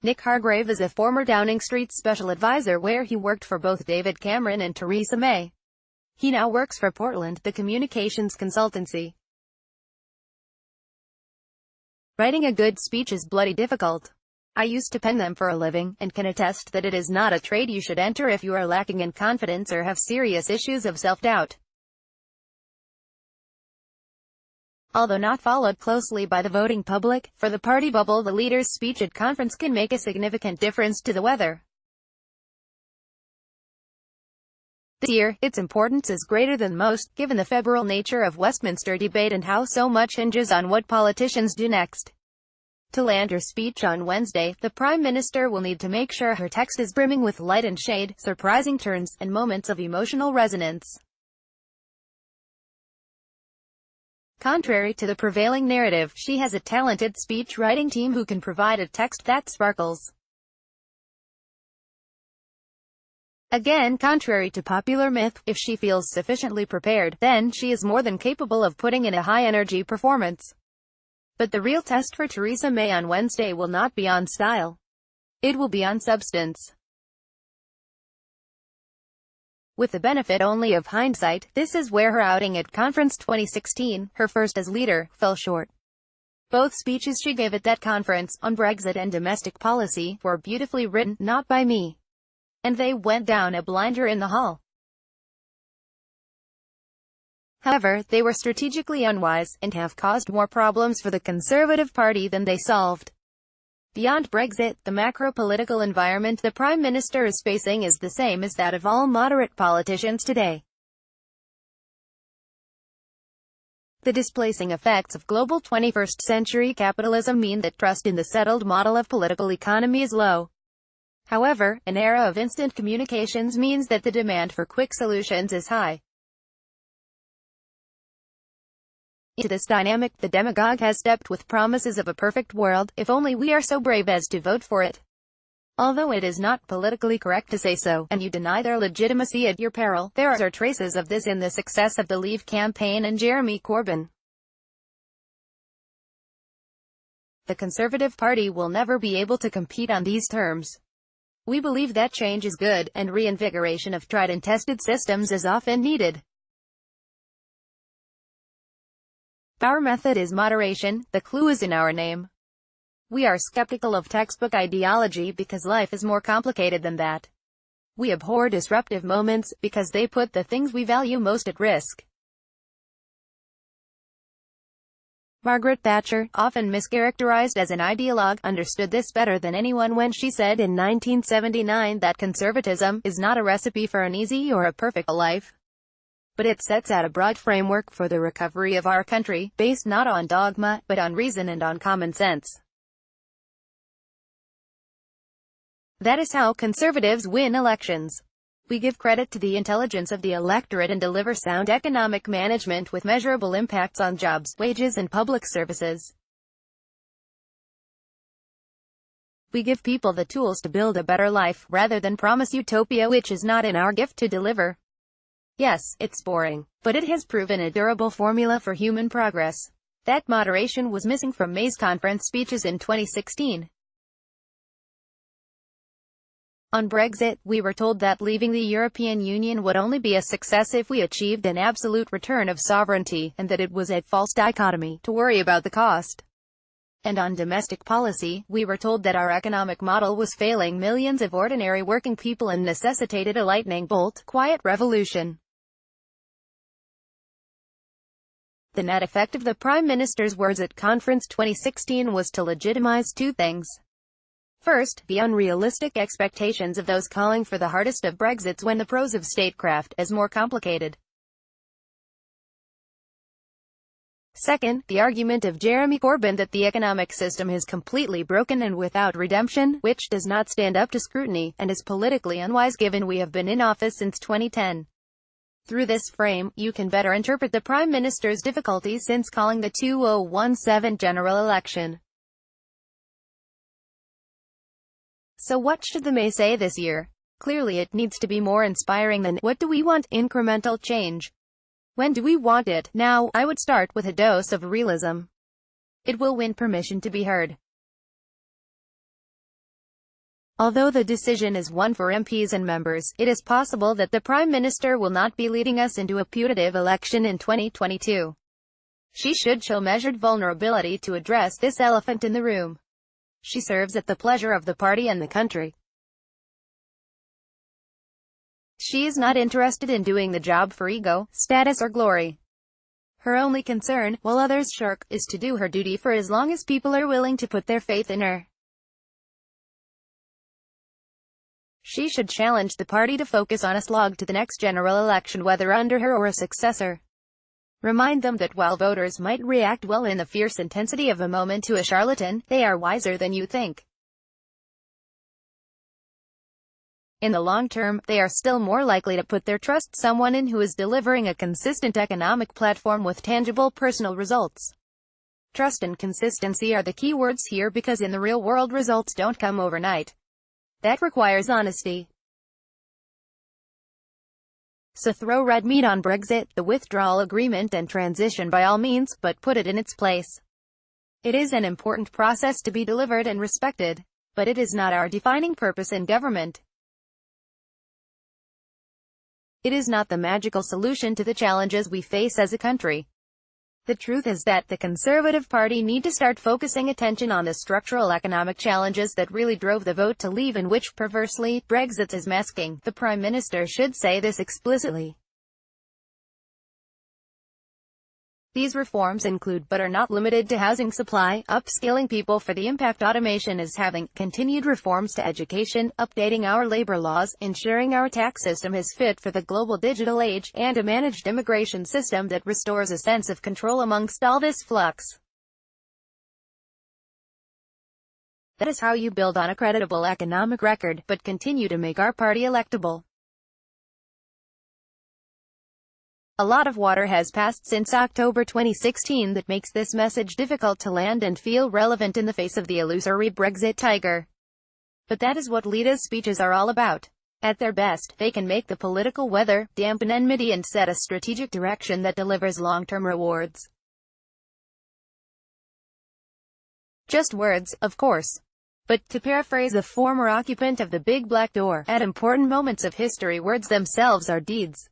Nick Hargrave is a former Downing Street special advisor where he worked for both David Cameron and Theresa May. He now works for Portland, the communications consultancy. Writing a good speech is bloody difficult. I used to pen them for a living, and can attest that it is not a trade you should enter if you are lacking in confidence or have serious issues of self-doubt. Although not followed closely by the voting public, for the party bubble the leader's speech at conference can make a significant difference to the weather. This year, its importance is greater than most, given the febrile nature of Westminster debate and how so much hinges on what politicians do next. To land her speech on Wednesday, the Prime Minister will need to make sure her text is brimming with light and shade, surprising turns, and moments of emotional resonance. Contrary to the prevailing narrative, she has a talented speech-writing team who can provide a text that sparkles. Again, contrary to popular myth, if she feels sufficiently prepared, then she is more than capable of putting in a high-energy performance. But the real test for Theresa May on Wednesday will not be on style. It will be on substance. With the benefit only of hindsight, this is where her outing at Conference 2016, her first as leader, fell short. Both speeches she gave at that conference, on Brexit and domestic policy, were beautifully written, not by me. And they went down a blinder in the hall. However, they were strategically unwise, and have caused more problems for the Conservative Party than they solved. Beyond Brexit, the macro-political environment the Prime Minister is facing is the same as that of all moderate politicians today. The displacing effects of global 21st-century capitalism mean that trust in the settled model of political economy is low. However, an era of instant communications means that the demand for quick solutions is high. Into this dynamic, the demagogue has stepped with promises of a perfect world, if only we are so brave as to vote for it. Although it is not politically correct to say so, and you deny their legitimacy at your peril, there are traces of this in the success of the Leave campaign and Jeremy Corbyn. The Conservative Party will never be able to compete on these terms. We believe that change is good, and reinvigoration of tried and tested systems is often needed. Our method is moderation, the clue is in our name. We are skeptical of textbook ideology because life is more complicated than that. We abhor disruptive moments, because they put the things we value most at risk. Margaret Thatcher, often mischaracterized as an ideologue, understood this better than anyone when she said in 1979 that conservatism is not a recipe for an easy or a perfect life. But it sets out a broad framework for the recovery of our country, based not on dogma, but on reason and on common sense. That is how conservatives win elections. We give credit to the intelligence of the electorate and deliver sound economic management with measurable impacts on jobs, wages and public services. We give people the tools to build a better life, rather than promise utopia which is not in our gift to deliver. Yes, it's boring, but it has proven a durable formula for human progress. That moderation was missing from May's conference speeches in 2016. On Brexit, we were told that leaving the European Union would only be a success if we achieved an absolute return of sovereignty, and that it was a false dichotomy to worry about the cost. And on domestic policy, we were told that our economic model was failing millions of ordinary working people and necessitated a lightning bolt, quiet revolution. The net effect of the Prime Minister's words at Conference 2016 was to legitimize two things. First, the unrealistic expectations of those calling for the hardest of Brexits when the prose of statecraft is more complicated. Second, the argument of Jeremy Corbyn that the economic system is completely broken and without redemption, which does not stand up to scrutiny, and is politically unwise given we have been in office since 2010. Through this frame, you can better interpret the Prime Minister's difficulties since calling the 2017 general election. So what should the May say this year? Clearly it needs to be more inspiring than, "What do we want? Incremental change." When do we want it? Now, I would start with a dose of realism. It will win permission to be heard. Although the decision is one for MPs and members, it is possible that the Prime Minister will not be leading us into a putative election in 2022. She should show measured vulnerability to address this elephant in the room. She serves at the pleasure of the party and the country. She is not interested in doing the job for ego, status or glory. Her only concern, while others shirk, is to do her duty for as long as people are willing to put their faith in her. She should challenge the party to focus on a slog to the next general election, whether under her or a successor. Remind them that while voters might react well in the fierce intensity of a moment to a charlatan, they are wiser than you think. In the long term, they are still more likely to put their trust in someone who is delivering a consistent economic platform with tangible personal results. Trust and consistency are the key words here, because in the real world results don't come overnight. That requires honesty. So throw red meat on Brexit, the withdrawal agreement and transition by all means, but put it in its place. It is an important process to be delivered and respected, but it is not our defining purpose in government. It is not the magical solution to the challenges we face as a country. The truth is that the Conservative Party need to start focusing attention on the structural economic challenges that really drove the vote to leave and which, perversely, Brexit is masking. The Prime Minister should say this explicitly. These reforms include, but are not limited to, housing supply, upskilling people for the impact automation is having, continued reforms to education, updating our labor laws, ensuring our tax system is fit for the global digital age, and a managed immigration system that restores a sense of control amongst all this flux. That is how you build on a creditable economic record, but continue to make our party electable. A lot of water has passed since October 2016 that makes this message difficult to land and feel relevant in the face of the illusory Brexit tiger. But that is what leaders' speeches are all about. At their best, they can make the political weather, dampen enmity and set a strategic direction that delivers long-term rewards. Just words, of course. But, to paraphrase a former occupant of the Big Black Door, at important moments of history words themselves are deeds.